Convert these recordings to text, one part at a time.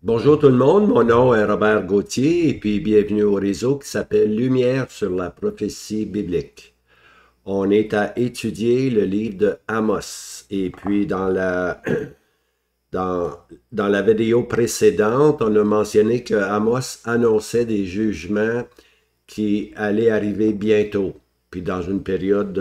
Bonjour tout le monde, mon nom est Robert Gauthier et puis bienvenue au réseau qui s'appelle Lumière sur la prophétie biblique. On est à étudier le livre de Amos et puis dans, dans la vidéo précédente, on a mentionné que Amos annonçait des jugements qui allaient arriver bientôt. Puis dans une période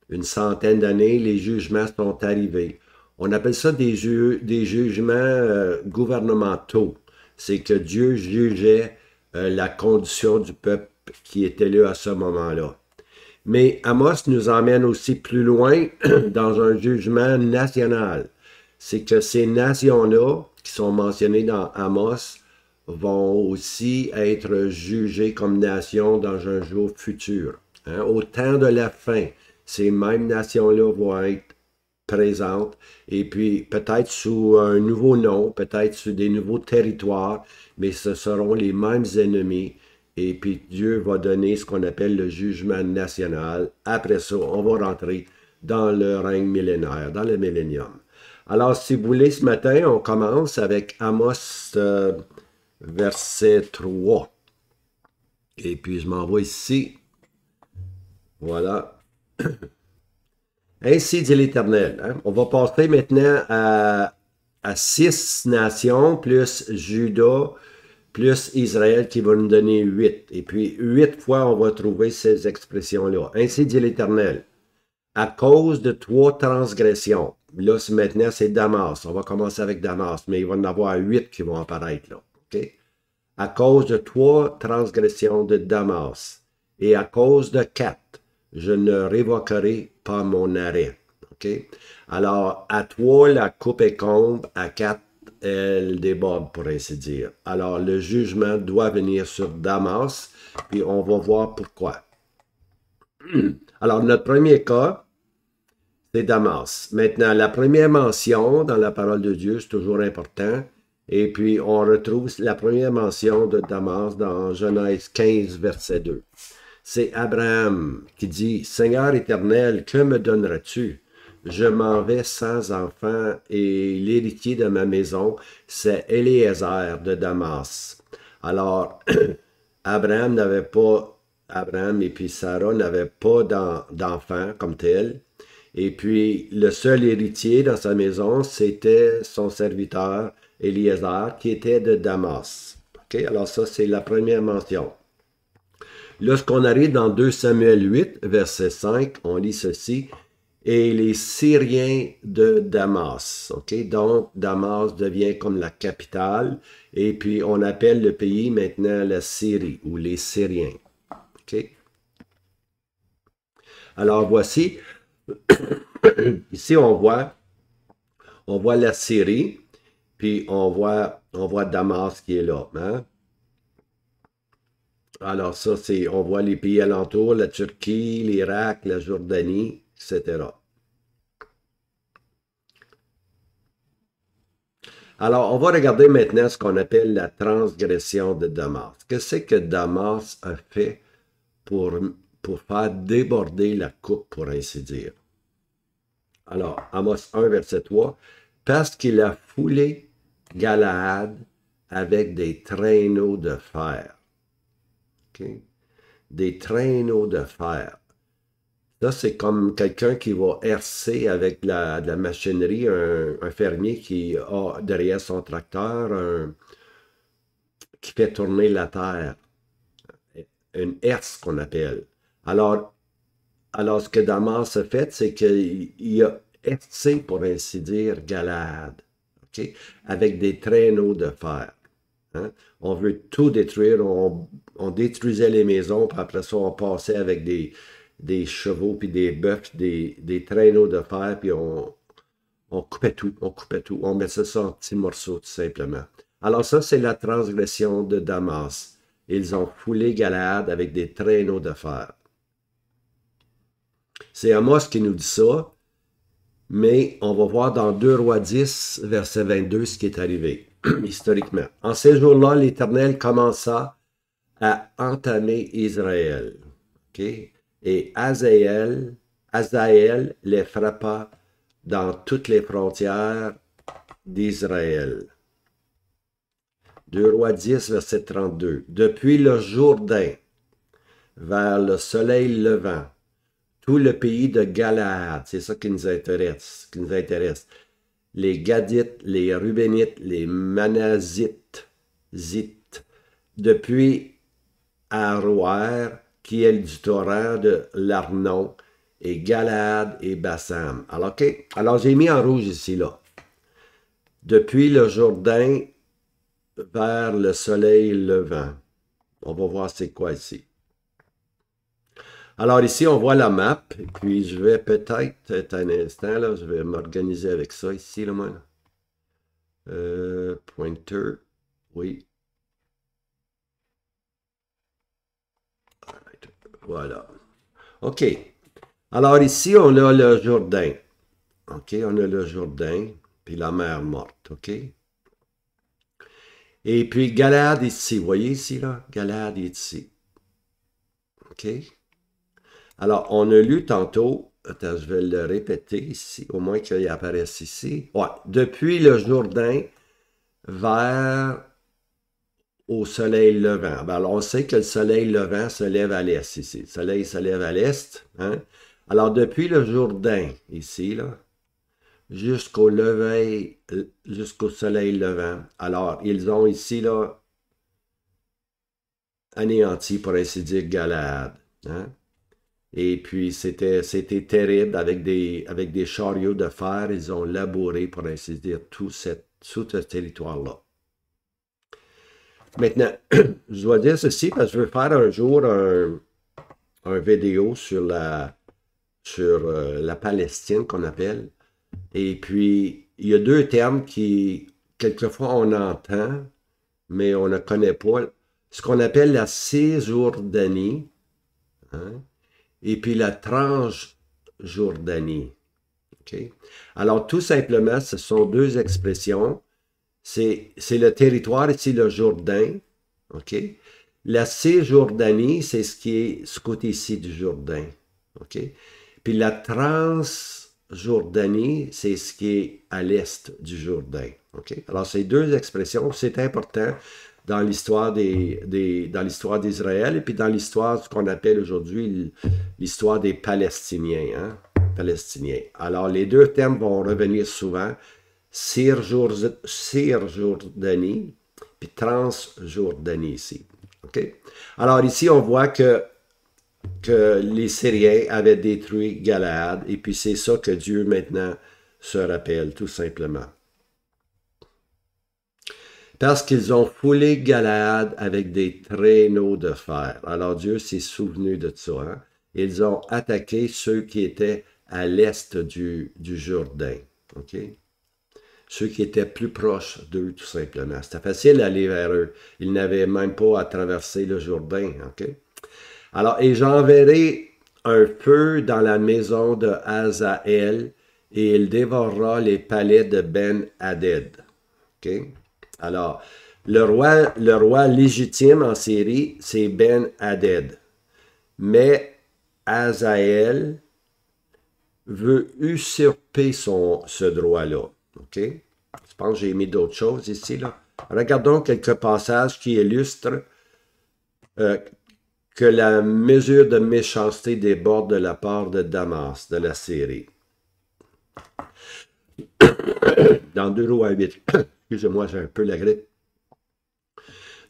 d'une centaine d'années, les jugements sont arrivés. On appelle ça des jugements gouvernementaux. C'est que Dieu jugeait la condition du peuple qui était là à ce moment-là. Mais Amos nous emmène aussi plus loin dans un jugement national. C'est que ces nations-là, qui sont mentionnées dans Amos, vont aussi être jugées comme nations dans un jour futur. Hein? Au temps de la fin, ces mêmes nations-là vont être présentes et puis peut-être sous un nouveau nom, peut-être sous des nouveaux territoires, mais ce seront les mêmes ennemis. Et puis Dieu va donner ce qu'on appelle le jugement national. Après ça, on va rentrer dans le règne millénaire, dans le millénium. Alors, si vous voulez, ce matin, on commence avec Amos verset 3. Et puis, je m'envoie ici. Voilà. Ainsi dit l'Éternel. Hein? On va passer maintenant à 6 nations, plus Juda, plus Israël qui va nous donner 8. Et puis 8 fois, on va trouver ces expressions-là. Ainsi dit l'Éternel. À cause de 3 transgressions. Là, maintenant, c'est Damas. On va commencer avec Damas, mais il va y en avoir 8 qui vont apparaître là. OK? À cause de 3 transgressions de Damas et à cause de 4, je ne révoquerai pas mon arrêt. OK? Alors, à 3, la coupe est comble, à 4, elle déborde, pour ainsi dire. Alors, le jugement doit venir sur Damas, puis on va voir pourquoi. Alors, notre premier cas, c'est Damas. Maintenant, la première mention dans la parole de Dieu, c'est toujours important. Et puis, on retrouve la première mention de Damas dans Genèse 15, verset 2. C'est Abraham qui dit, « Seigneur éternel, que me donneras-tu? Je m'en vais sans enfant et l'héritier de ma maison, c'est Éléazar de Damas. » Alors, Abraham et puis Sarah n'avaient pas d'enfant comme tel. Et puis, le seul héritier dans sa maison, c'était son serviteur Éléazar, qui était de Damas. Okay? Alors ça, c'est la première mention. Lorsqu'on arrive dans 2 Samuel 8, verset 5, on lit ceci. Et les Syriens de Damas. Okay? Donc, Damas devient comme la capitale. Et puis, on appelle le pays maintenant la Syrie, ou les Syriens. Okay? Alors, voici. Ici, on voit la Syrie, puis on voit Damas qui est là. Hein? Alors ça, on voit les pays alentours, la Turquie, l'Irak, la Jordanie, etc. Alors, on va regarder maintenant ce qu'on appelle la transgression de Damas. Qu'est-ce que Damas a fait pour faire déborder la coupe, pour ainsi dire? Alors, Amos 1, verset 3, « Parce qu'il a foulé Galaad avec des traîneaux de fer. » Okay? Des traîneaux de fer. Ça, c'est comme quelqu'un qui va herser avec de la machinerie, un fermier qui a derrière son tracteur qui fait tourner la terre. Une herse qu'on appelle. Alors, ce que Damas a fait, c'est qu'il a hersé, pour ainsi dire, Galaad, okay? Avec des traîneaux de fer. Hein? On veut tout détruire, on détruisait les maisons, puis après ça, on passait avec des chevaux, puis des bœufs, des traîneaux de fer, puis on coupait tout, on mettait ça en petits morceaux, tout simplement. Alors ça, c'est la transgression de Damas. Ils ont foulé Galaad avec des traîneaux de fer. C'est Amos qui nous dit ça, mais on va voir dans 2 Rois 10, verset 22, ce qui est arrivé, historiquement. En ces jours-là, l'Éternel commença à entamer Israël. Okay? Et Azaël les frappa dans toutes les frontières d'Israël. 2 Rois 10, verset 32. Depuis le Jourdain, vers le soleil levant, tout le pays de Galaad, c'est ça qui nous intéresse. Les Gadites, les Rubénites, les Manassites, depuis Aroer, qui est du torrent de l'Arnon, et Galaad et Bassam. Alors j'ai mis en rouge ici, là. Depuis le Jourdain vers le soleil levant. On va voir c'est quoi ici. Alors ici, on voit la map, et puis je vais peut-être, un instant, là, je vais m'organiser avec ça ici, là, moi. Pointer, oui. Voilà. OK. Alors ici, on a le Jourdain. OK, on a le Jourdain, puis la mer morte, OK? Et puis Galaad est ici, vous voyez ici, là? Galaad est ici. OK? Alors, on a lu tantôt, attends, je vais le répéter ici, au moins qu'il apparaisse ici. Ouais, depuis le Jourdain vers au soleil levant. Ben, alors, on sait que le soleil levant se lève à l'est ici. Le soleil se lève à l'est. Hein? Alors, depuis le Jourdain, ici, là, jusqu'au lever, jusqu'au soleil levant. Alors, ils ont ici, là, anéanti, pour ainsi dire, Galaad. Hein? Et puis, c'était terrible avec des chariots de fer. Ils ont labouré, pour ainsi dire, tout ce territoire-là. Maintenant, je dois dire ceci parce que je veux faire un jour un vidéo sur la Palestine qu'on appelle. Et puis, il y a deux termes qui, quelquefois, on entend, mais on ne connaît pas. Ce qu'on appelle la Cisjordanie, hein, et puis la Transjordanie. Okay? Alors, tout simplement, ce sont deux expressions. C'est le territoire ici, le Jourdain. OK? La Cisjordanie, c'est ce côté-ci du Jourdain. OK? Puis la Transjordanie, c'est ce qui est à l'est du Jourdain. OK? Alors, ces deux expressions, c'est important dans l'histoire dans l'histoire d'Israël et puis dans l'histoire, ce qu'on appelle aujourd'hui l'histoire des Palestiniens. Hein? Palestiniens. Alors, les deux termes vont revenir souvent. Cisjordanie, puis Transjordanie ici. OK? Alors ici, on voit que les Syriens avaient détruit Galaad, et puis c'est ça que Dieu maintenant se rappelle, tout simplement. Parce qu'ils ont foulé Galaad avec des traîneaux de fer. Alors Dieu s'est souvenu de ça. Hein? Ils ont attaqué ceux qui étaient à l'est du Jourdain. OK? Ceux qui étaient plus proches d'eux, tout simplement. C'était facile d'aller vers eux. Ils n'avaient même pas à traverser le Jourdain. Okay? Alors, et j'enverrai un feu dans la maison de Hazaël, et il dévorera les palais de Ben-Hadad. Okay? Alors, le roi légitime en Syrie, c'est Ben-Hadad. Mais Hazaël veut usurper ce droit-là. OK? Je pense que j'ai mis d'autres choses ici. Là. Regardons quelques passages qui illustrent que la mesure de méchanceté déborde de la part de Damas, de la Syrie. Dans 2 Rois 8, excusez-moi, j'ai un peu la grippe.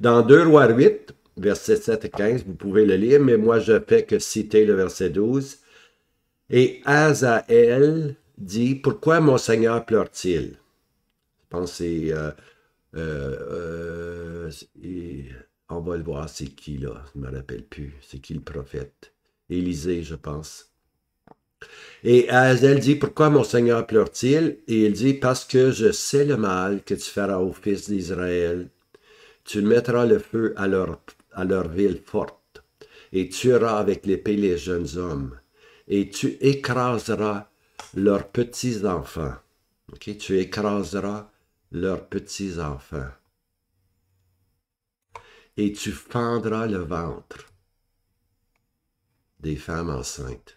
Dans 2 Rois 8, versets 7 et 15, vous pouvez le lire, mais moi je fais que citer le verset 12. Et Hazaël dit, pourquoi mon Seigneur pleure-t-il? Je pense que on va le voir, c'est qui là? Je ne me rappelle plus. C'est qui le prophète? Élisée, je pense. Et Hazaël dit, pourquoi mon Seigneur pleure-t-il? Et il dit, parce que je sais le mal que tu feras aux fils d'Israël. Tu mettras le feu à leur ville forte, et tueras avec l'épée les jeunes hommes, et tu écraseras leurs petits-enfants. Okay? Tu écraseras leurs petits-enfants. Et tu fendras le ventre des femmes enceintes.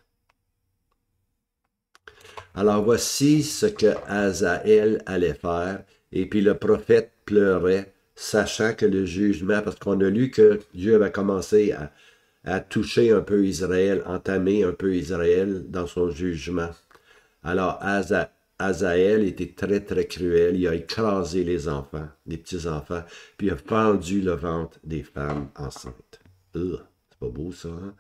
Alors voici ce que Hazaël allait faire, et puis le prophète pleurait sachant que le jugement, parce qu'on a lu que Dieu avait commencé à toucher un peu Israël, entamer un peu Israël dans son jugement. Alors, Azaël était très, très cruel. Il a écrasé les enfants, les petits-enfants, puis il a fendu le ventre des femmes enceintes. C'est pas beau, ça, hein?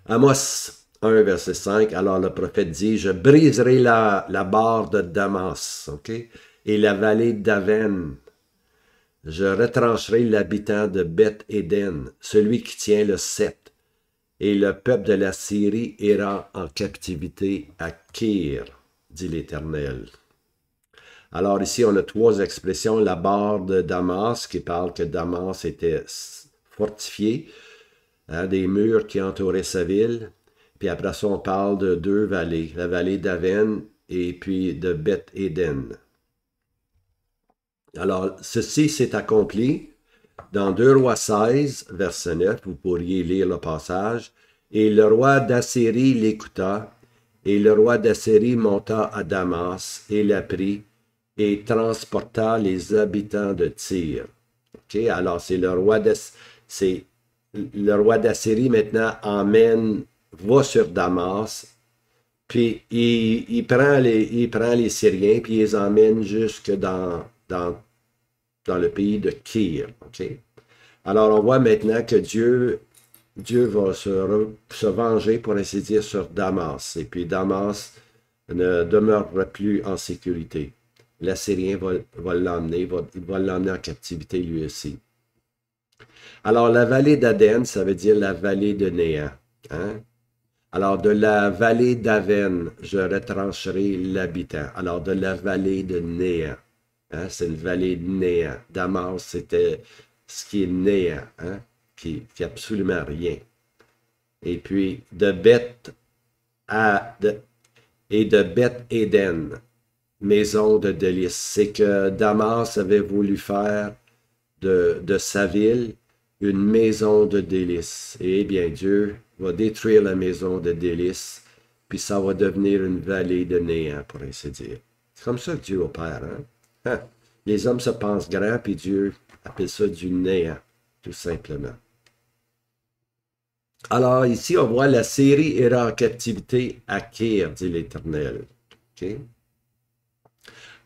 Amos 1, verset 5, alors le prophète dit, je briserai la barre de Damas, et la vallée d'Aven. Je retrancherai l'habitant de Beth-Éden, celui qui tient le sceptre, et le peuple de la Syrie ira en captivité à Kir, dit l'Éternel. Alors ici, on a trois expressions. La barre de Damas, qui parle que Damas était fortifié, des murs qui entouraient sa ville. Puis après ça, on parle de deux vallées, la vallée d'Aven et puis de Beth-Éden. Alors, ceci s'est accompli dans 2 Rois 16, verset 9, vous pourriez lire le passage. Et le roi d'Assyrie l'écouta, et le roi d'Assyrie monta à Damas, et la prit, et transporta les habitants de Tyr. Alors c'est le roi d'Assyrie maintenant va sur Damas, puis il prend les Syriens, puis il les emmène jusque dans le pays de Kir. Alors on voit maintenant que Dieu va se venger, pour ainsi dire, sur Damas. Et puis Damas ne demeurera plus en sécurité. L'Assyrien va l'emmener en captivité lui aussi. Alors la vallée d'Aden, ça veut dire la vallée de néant. Alors de la vallée d'Aven, je retrancherai l'habitant. Alors de la vallée de néant. C'est une vallée de néant. Damas, c'était ce qui est néant, qui absolument rien. Et puis de Beth-Éden, maison de délices. C'est que Damas avait voulu faire de sa ville une maison de délices. Et bien Dieu va détruire la maison de délices, puis ça va devenir une vallée de néant, pour ainsi dire. C'est comme ça que Dieu opère. Les hommes se pensent grands, puis Dieu appelle ça du néant, tout simplement. Alors ici, on voit la Syrie ira en captivité à Kir, dit l'Éternel.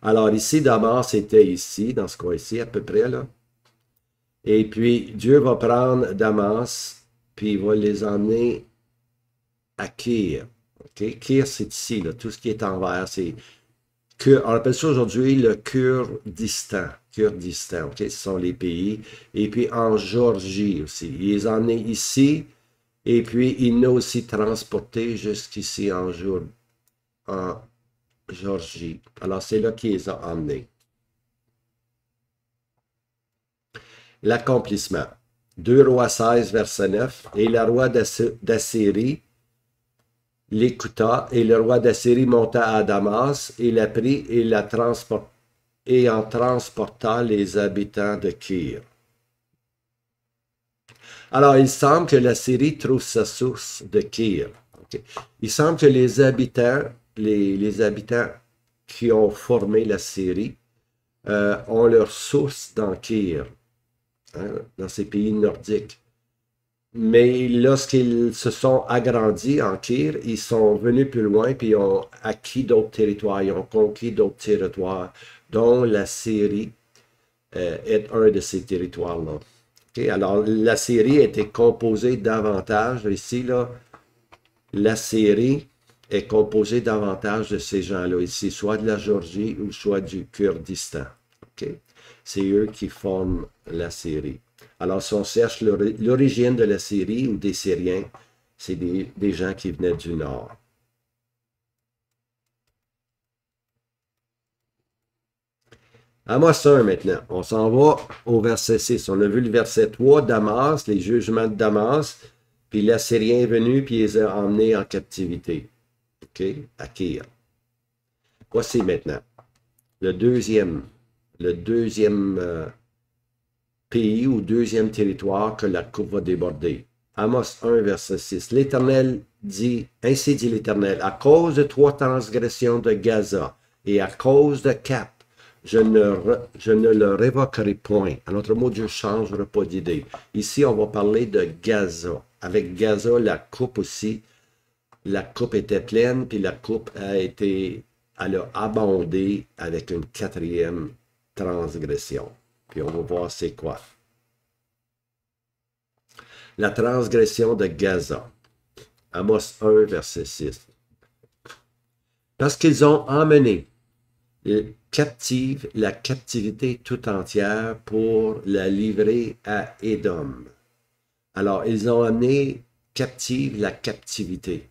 Alors ici, Damas était ici, dans ce coin-ci, à peu près, là. Et puis, Dieu va prendre Damas, puis il va les emmener à Kir. Kir, c'est ici, là, tout ce qui est en vert. On appelle ça aujourd'hui le Kurdistan. Kurdistan, ce sont les pays. Et puis en Géorgie aussi. Il les a emmenés ici, et puis il l'a aussi transporté jusqu'ici en Géorgie. Alors c'est là qu'il les a emmenés. L'accomplissement. 2 Rois 16, verset 9. Et le roi d'Assyrie l'écouta, et le roi d'Assyrie monta à Damas, et la prit et en transporta les habitants de Kir. Alors, il semble que l'Assyrie trouve sa source de Kir. Il semble que les habitants qui ont formé la Syrie ont leur source dans Kir, dans ces pays nordiques. Mais lorsqu'ils se sont agrandis en Kir, ils sont venus plus loin puis ils ont acquis d'autres territoires, ils ont conquis d'autres territoires, dont la Syrie est un de ces territoires-là. Alors, la Syrie était composée davantage, ici, là, la Syrie est composée davantage de ces gens-là ici, soit de la Géorgie ou soit du Kurdistan. C'est eux qui forment la Syrie. Alors, si on cherche l'origine de la Syrie ou des Syriens, c'est des gens qui venaient du nord. Amos 1 maintenant. On s'en va au verset 6. On a vu le verset 3, Damas, les jugements de Damas, puis l'Assyrien est venu, puis il les a emmenés en captivité. À Kir. Voici maintenant le deuxième pays ou deuxième territoire que la coupe va déborder. Amos 1, verset 6. L'Éternel dit, ainsi dit l'Éternel, à cause de 3 transgressions de Gaza et à cause de Cap, je ne le révoquerai point. En autre mot, Dieu ne changera pas d'idée. Ici, on va parler de Gaza. Avec Gaza, la coupe aussi, la coupe était pleine, puis la coupe elle a abondé avec une quatrième transgression. Puis on va voir c'est quoi. La transgression de Gaza. Amos 1, verset 6. Parce qu'ils ont emmené la captivité tout entière pour la livrer à Édom. Alors, ils ont amené captive la captivité.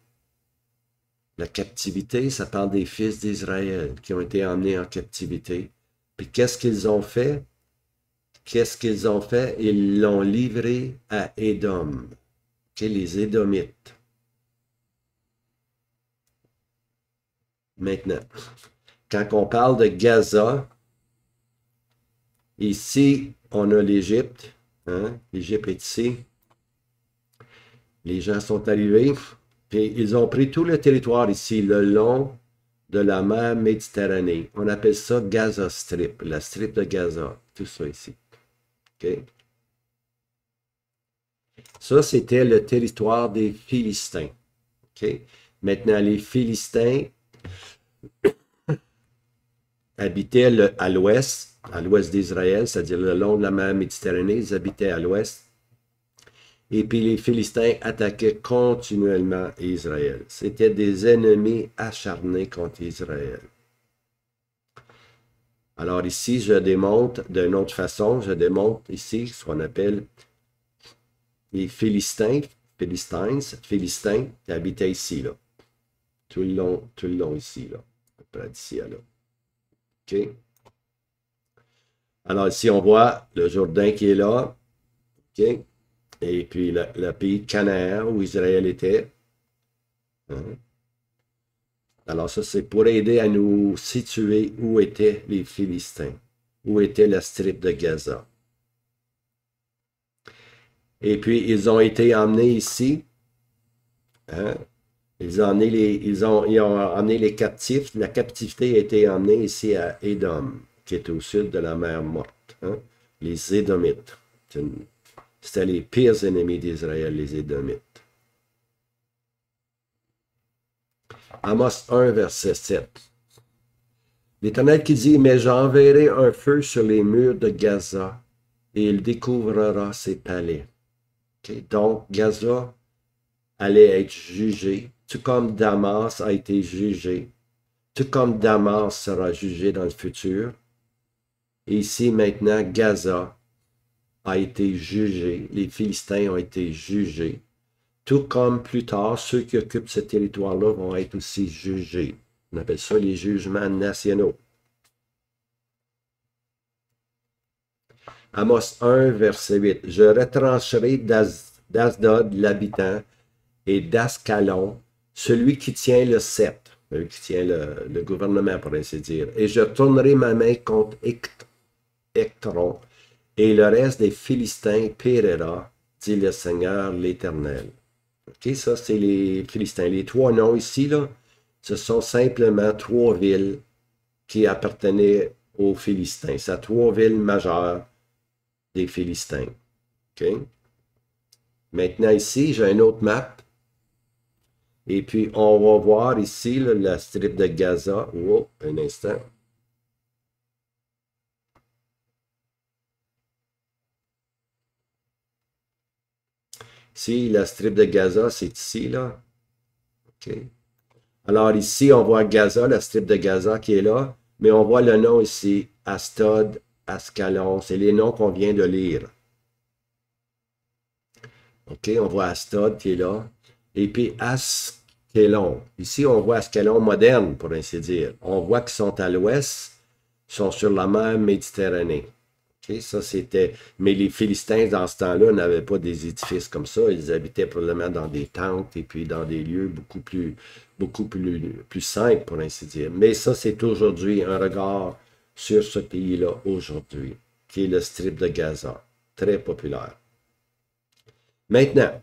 La captivité, ça parle des fils d'Israël qui ont été emmenés en captivité. Puis qu'est-ce qu'ils ont fait? Qu'est-ce qu'ils ont fait? Ils l'ont livré à Édom, les Édomites. Maintenant, quand on parle de Gaza, ici, on a l'Égypte. Hein? L'Égypte est ici. Les gens sont arrivés, puis ils ont pris tout le territoire ici, le long de la mer Méditerranée. On appelle ça Gaza Strip, la strip de Gaza. Tout ça ici. OK? Ça, c'était le territoire des Philistins. OK? Maintenant, les Philistins habitaient à l'ouest d'Israël, c'est-à-dire le long de la mer Méditerranée, ils habitaient à l'ouest. Et puis les Philistins attaquaient continuellement Israël. C'était des ennemis acharnés contre Israël. Alors ici, je démontre d'une autre façon, je démontre ici ce qu'on appelle les Philistins qui habitaient ici, là. Tout le long ici, là. À peu près d'ici à là. OK? Alors ici, on voit le Jourdain qui est là. OK? Et puis le pays de Canaan où Israël était. Hein? Alors ça, c'est pour aider à nous situer où étaient les Philistins, où était la strip de Gaza. Et puis, ils ont été emmenés ici. Hein? Ils ont emmené les captifs. La captivité a été emmenée ici à Édom, qui est au sud de la mer Morte. Hein? Les Édomites. C'était les pires ennemis d'Israël, les Édomites. Amos 1, verset 7. L'Éternel qui dit, mais j'enverrai un feu sur les murs de Gaza, et il découvrira ses palais. Okay? Donc, Gaza allait être jugé, tout comme Damas a été jugé, tout comme Damas sera jugé dans le futur. Et ici, maintenant, Gaza a été jugé, les Philistins ont été jugés, tout comme plus tard, ceux qui occupent ce territoire-là vont être aussi jugés. On appelle ça les jugements nationaux. Amos 1, verset 8. Je retrancherai d'Asdod l'habitant et d'Ascalon celui qui tient le sceptre, celui qui tient le gouvernement, pour ainsi dire. Et je tournerai ma main contre Ectron, et le reste des Philistins périra, dit le Seigneur l'Éternel. OK, ça, c'est les Philistins. Les trois noms ici, là, ce sont simplement trois villes qui appartenaient aux Philistins. C'est trois villes majeures des Philistins. OK? Maintenant, ici, j'ai une autre map. Et puis, on va voir ici là, la strip de Gaza. Oh, un instant. Ici, la strip de Gaza, c'est ici, là. OK. Alors ici, on voit Gaza, la strip de Gaza qui est là, mais on voit le nom ici, Astod, Ascalon, c'est les noms qu'on vient de lire. OK, on voit Astod qui est là. Et puis Askelon. Ici, on voit Askelon moderne, pour ainsi dire. On voit qu'ils sont à l'ouest, sont sur la mer Méditerranée. Okay, ça, c'était. Mais les Philistins, dans ce temps-là, n'avaient pas des édifices comme ça. Ils habitaient probablement dans des tentes et puis dans des lieux beaucoup plus simples, pour ainsi dire. Mais ça, c'est aujourd'hui un regard sur ce pays-là aujourd'hui, qui est le strip de Gaza. Très populaire. Maintenant,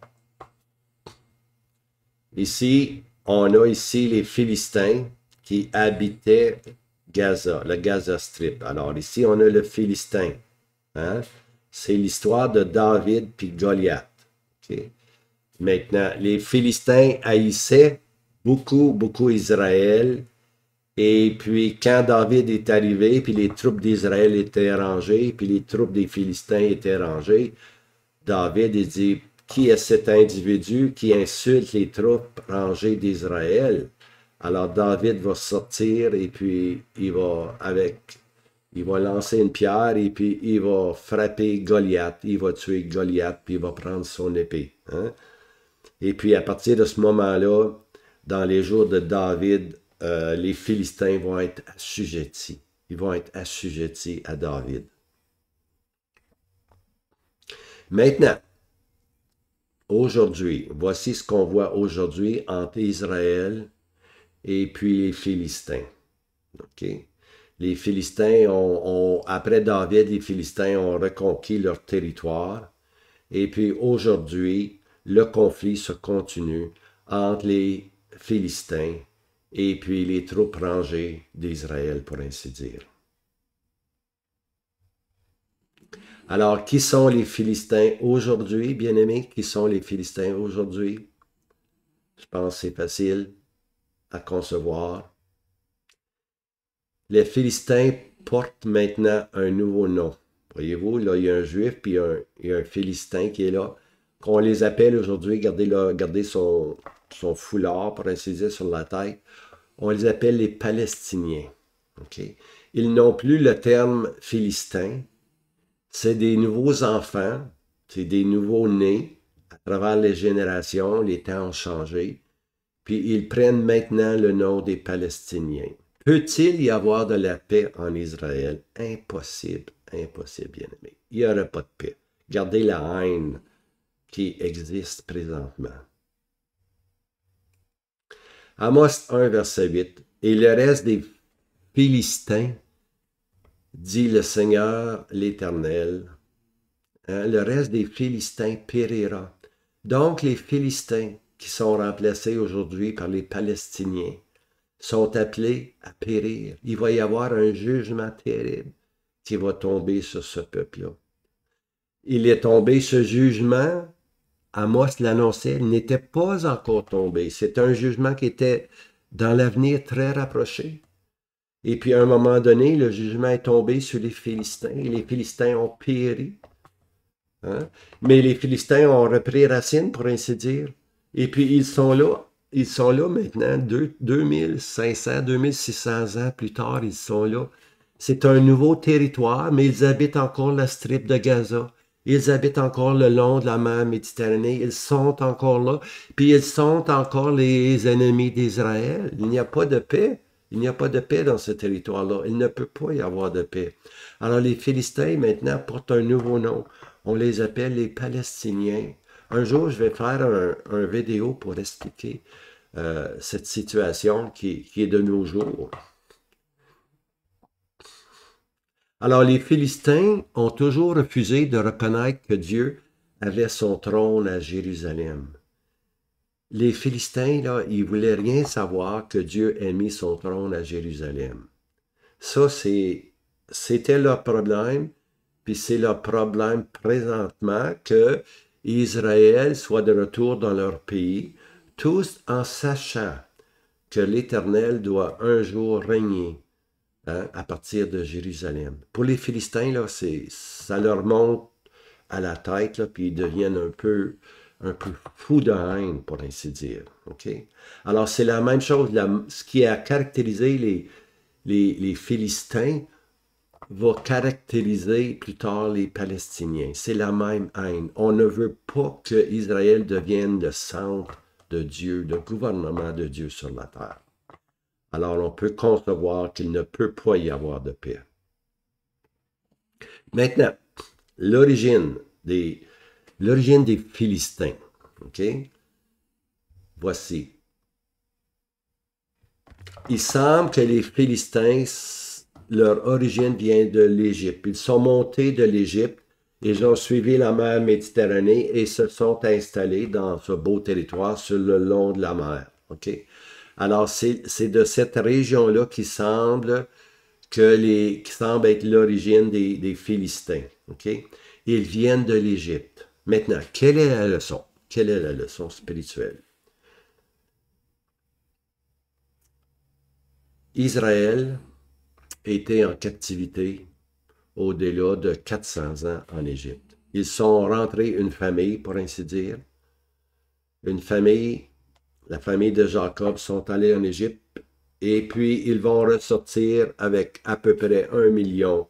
ici, on a ici les Philistins qui habitaient Gaza, le Gaza Strip. Alors ici, on a le Philistin. Hein? C'est l'histoire de David puis Goliath. Okay? Maintenant, les Philistins haïssaient beaucoup Israël. Et puis, quand David est arrivé, puis les troupes d'Israël étaient rangées, puis les troupes des Philistins étaient rangées, David il dit, qui est cet individu qui insulte les troupes rangées d'Israël? Alors David va sortir et puis il va lancer une pierre et puis il va frapper Goliath, il va tuer Goliath, puis il va prendre son épée. Hein? Et puis à partir de ce moment-là, dans les jours de David, les Philistins vont être assujettis. Ils vont être assujettis à David. Maintenant, aujourd'hui, voici ce qu'on voit aujourd'hui entre Israël et puis les Philistins. Okay? Les Philistins après David, les Philistins ont reconquis leur territoire. Et puis aujourd'hui, le conflit se continue entre les Philistins et puis les troupes rangées d'Israël, pour ainsi dire. Alors, qui sont les Philistins aujourd'hui, bien-aimés? Qui sont les Philistins aujourd'hui? Je pense que c'est facile à concevoir. Les Philistins portent maintenant un nouveau nom. Voyez-vous, là, il y a un Juif, puis il y a un Philistin qui est là. Qu'on les appelle aujourd'hui, regardez son foulard, pour ainsi dire, sur la tête. On les appelle les Palestiniens. Okay? Ils n'ont plus le terme Philistin. C'est des nouveaux enfants, c'est des nouveaux nés. À travers les générations, les temps ont changé. Puis ils prennent maintenant le nom des Palestiniens. Peut-il y avoir de la paix en Israël? Impossible, impossible, bien-aimé. Il n'y aura pas de paix. Regardez la haine qui existe présentement. Amos 1, verset 8. Et le reste des Philistins, dit le Seigneur l'Éternel, hein, le reste des Philistins périra. Donc les Philistins, qui sont remplacés aujourd'hui par les Palestiniens, sont appelés à périr. Il va y avoir un jugement terrible qui va tomber sur ce peuple-là. Il est tombé, ce jugement, Amos l'annonçait, il n'était pas encore tombé. C'est un jugement qui était dans l'avenir très rapproché. Et puis à un moment donné, le jugement est tombé sur les Philistins et les Philistins ont péri. Hein? Mais les Philistins ont repris racine, pour ainsi dire. Et puis ils sont là maintenant, 2500, 2600 ans plus tard, ils sont là. C'est un nouveau territoire, mais ils habitent encore la strip de Gaza. Ils habitent encore le long de la mer Méditerranée. Ils sont encore là. Puis ils sont encore les ennemis d'Israël. Il n'y a pas de paix. Il n'y a pas de paix dans ce territoire-là. Il ne peut pas y avoir de paix. Alors les Philistins, maintenant, portent un nouveau nom. On les appelle les Palestiniens. Un jour, je vais faire un vidéo pour expliquer cette situation qui est de nos jours. Alors, les Philistins ont toujours refusé de reconnaître que Dieu avait son trône à Jérusalem. Les Philistins, là, ils ne voulaient rien savoir que Dieu ait mis son trône à Jérusalem. Ça, c'était leur problème, puis c'est leur problème présentement que Israël soit de retour dans leur pays, tous en sachant que l'Éternel doit un jour régner. Hein, à partir de Jérusalem. Pour les Philistins, là, ça leur monte à la tête, là, puis ils deviennent un peu fous de haine, pour ainsi dire. Okay? Alors, c'est la même chose. Ce qui a caractérisé les Philistins va caractériser plus tard les Palestiniens. C'est la même haine. On ne veut pas que Israël devienne le centre de Dieu, le gouvernement de Dieu sur la terre. Alors on peut concevoir qu'il ne peut pas y avoir de paix. Maintenant, l'origine des Philistins. OK? Voici. Il semble que les Philistins, leur origine vient de l'Égypte. Ils sont montés de l'Égypte, ils ont suivi la mer Méditerranée et se sont installés dans ce beau territoire sur le long de la mer. OK? Alors, c'est de cette région-là qui semble qui semble être l'origine des Philistins. OK? Ils viennent de l'Égypte. Maintenant, quelle est la leçon? Quelle est la leçon spirituelle? Israël était en captivité au-delà de 400 ans en Égypte. Ils sont rentrés une famille, pour ainsi dire. Une famille, la famille de Jacob, sont allés en Égypte et puis ils vont ressortir avec à peu près 1 million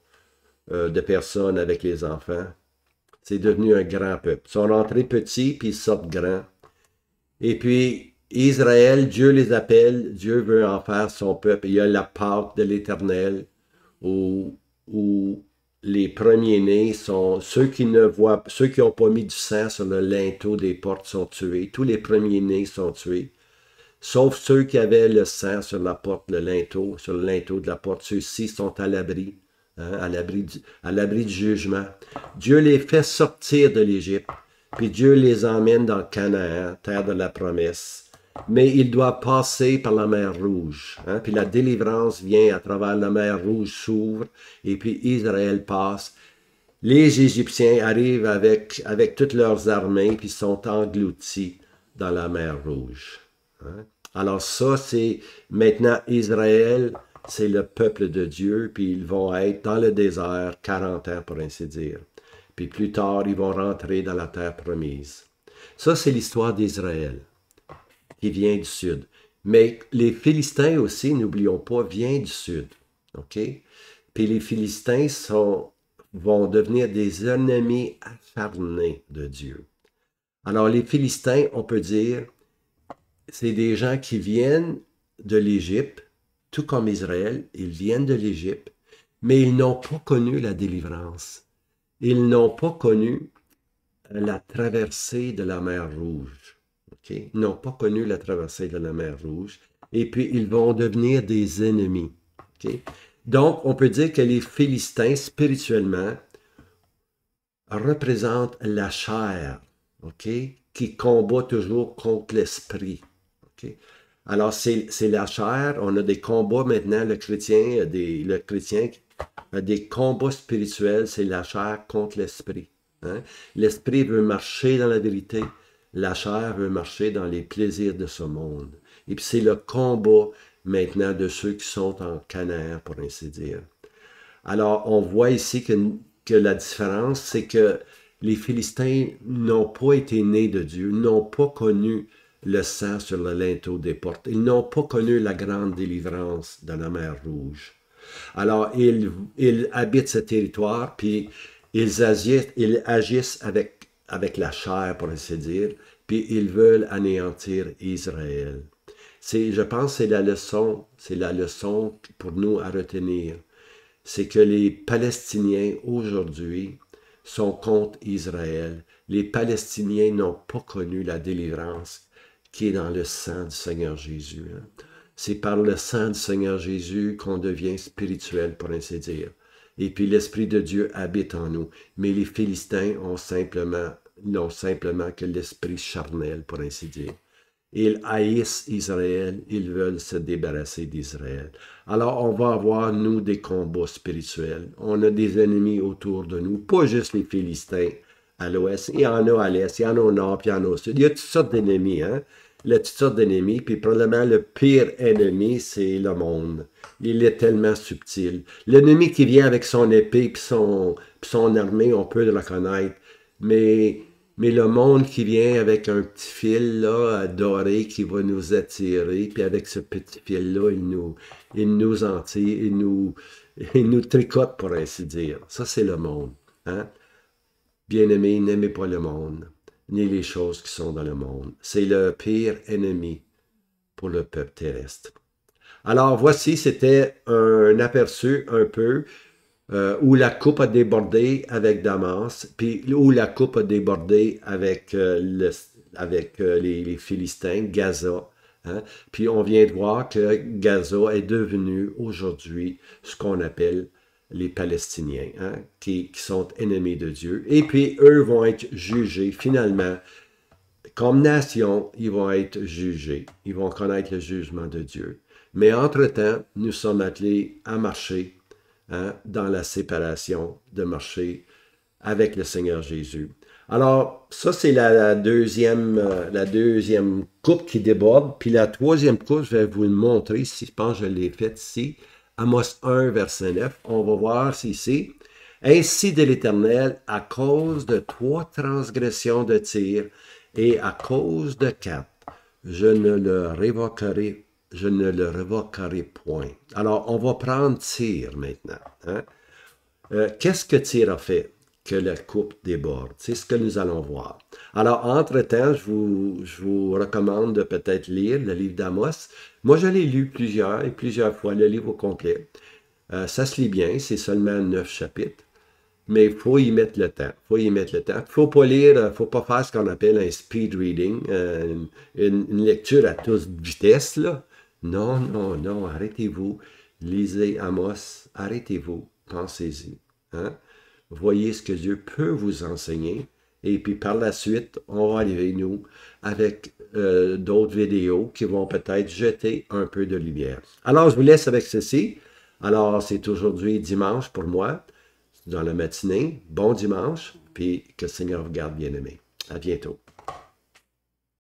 de personnes avec les enfants. C'est devenu un grand peuple. Ils sont rentrés petits puis ils sortent grands. Et puis Israël, Dieu les appelle, Dieu veut en faire son peuple. Il y a la Pâque de l'Éternel où les premiers-nés sont ceux qui n'ont pas mis du sang sur le linteau des portes sont tués. Tous les premiers-nés sont tués. Sauf ceux qui avaient le sang sur la porte, sur le linteau de la porte. Ceux-ci sont à l'abri, hein, à l'abri du jugement. Dieu les fait sortir de l'Égypte, puis Dieu les emmène dans Canaan, terre de la promesse. Mais ils doivent passer par la mer Rouge. Hein, puis la délivrance vient à travers la mer Rouge s'ouvre, et puis Israël passe. Les Égyptiens arrivent avec toutes leurs armées, puis sont engloutis dans la mer Rouge. Hein. Alors ça, c'est maintenant Israël, c'est le peuple de Dieu, puis ils vont être dans le désert 40 ans, pour ainsi dire. Puis plus tard, ils vont rentrer dans la terre promise. Ça, c'est l'histoire d'Israël, qui vient du sud. Mais les Philistins aussi, n'oublions pas, viennent du sud. OK? Puis les Philistins vont devenir des ennemis acharnés de Dieu. Alors les Philistins, on peut dire, c'est des gens qui viennent de l'Égypte, tout comme Israël, ils viennent de l'Égypte, mais ils n'ont pas connu la délivrance. Ils n'ont pas connu la traversée de la mer Rouge. Okay? Ils n'ont pas connu la traversée de la mer Rouge. Et puis, ils vont devenir des ennemis. Okay? Donc, on peut dire que les Philistins, spirituellement, représentent la chair, okay? Qui combat toujours contre l'esprit. Okay? Alors, c'est la chair. On a des combats maintenant. Le chrétien a des combats spirituels. C'est la chair contre l'esprit. Hein? L'esprit veut marcher dans la vérité. La chair veut marcher dans les plaisirs de ce monde. Et puis, c'est le combat maintenant de ceux qui sont en Canaan, pour ainsi dire. Alors, on voit ici que la différence, c'est que les Philistins n'ont pas été nés de Dieu, n'ont pas connu le sang sur le linteau des portes. Ils n'ont pas connu la grande délivrance de la mer Rouge. Alors, ils habitent ce territoire, puis ils agissent avec la chair, pour ainsi dire, puis ils veulent anéantir Israël. Je pense que c'est la leçon pour nous à retenir. C'est que les Palestiniens aujourd'hui sont contre Israël. Les Palestiniens n'ont pas connu la délivrance qui est dans le sang du Seigneur Jésus. Hein. C'est par le sang du Seigneur Jésus qu'on devient spirituel, pour ainsi dire. Et puis l'Esprit de Dieu habite en nous. Mais les Philistins n'ont simplement que l'esprit charnel, pour ainsi dire. Ils haïssent Israël, ils veulent se débarrasser d'Israël. Alors, on va avoir, nous, des combats spirituels. On a des ennemis autour de nous, pas juste les Philistins à l'ouest. Il y en a à l'est, il y en a au nord, puis il y en a au sud. Il y a toutes sortes d'ennemis, hein? Il y a toutes sortes d'ennemis, puis probablement le pire ennemi, c'est le monde. Il est tellement subtil. L'ennemi qui vient avec son épée puis son armée, on peut le reconnaître, mais le monde qui vient avec un petit fil là, doré qui va nous attirer, puis avec ce petit fil-là, il nous entire, il nous tricote, pour ainsi dire. Ça, c'est le monde. Hein? Bien-aimés, n'aimez pas le monde, ni les choses qui sont dans le monde. C'est le pire ennemi pour le peuple terrestre. Alors, voici, c'était un aperçu un peu où la coupe a débordé avec Damas, puis où la coupe a débordé avec, les Philistins, Gaza. Hein? Puis on vient de voir que Gaza est devenu aujourd'hui ce qu'on appelle les Palestiniens, hein? qui sont ennemis de Dieu. Et puis eux vont être jugés finalement. Comme nation, ils vont être jugés. Ils vont connaître le jugement de Dieu. Mais entre-temps, nous sommes appelés à marcher hein, dans la séparation de marcher avec le Seigneur Jésus. Alors, ça, c'est la deuxième coupe qui déborde. Puis la troisième coupe, je vais vous le montrer ici. Je pense que je l'ai faite ici. Amos 1, verset 9. On va voir ici. Ainsi de l'Éternel, à cause de 3 transgressions de Tyr et à cause de 4, je ne le révoquerai point. Alors, on va prendre Tyr maintenant. Hein? Qu'est-ce que Tyr a fait que la coupe déborde? C'est ce que nous allons voir. Alors, entre-temps, je vous recommande de peut-être lire le livre d'Amos. Moi, je l'ai lu plusieurs fois, le livre au complet. Ça se lit bien, c'est seulement 9 chapitres. Mais il faut y mettre le temps. Il ne faut pas lire, faut pas faire ce qu'on appelle un speed reading, une lecture à toute vitesse, là. Non, non, non, arrêtez-vous. Lisez Amos, arrêtez-vous, pensez-y. Hein? Voyez ce que Dieu peut vous enseigner. Et puis par la suite, on va arriver, nous, avec d'autres vidéos qui vont peut-être jeter un peu de lumière. Alors, je vous laisse avec ceci. Alors, c'est aujourd'hui dimanche pour moi, dans la matinée. Bon dimanche, puis que le Seigneur vous garde bien aimé. À bientôt.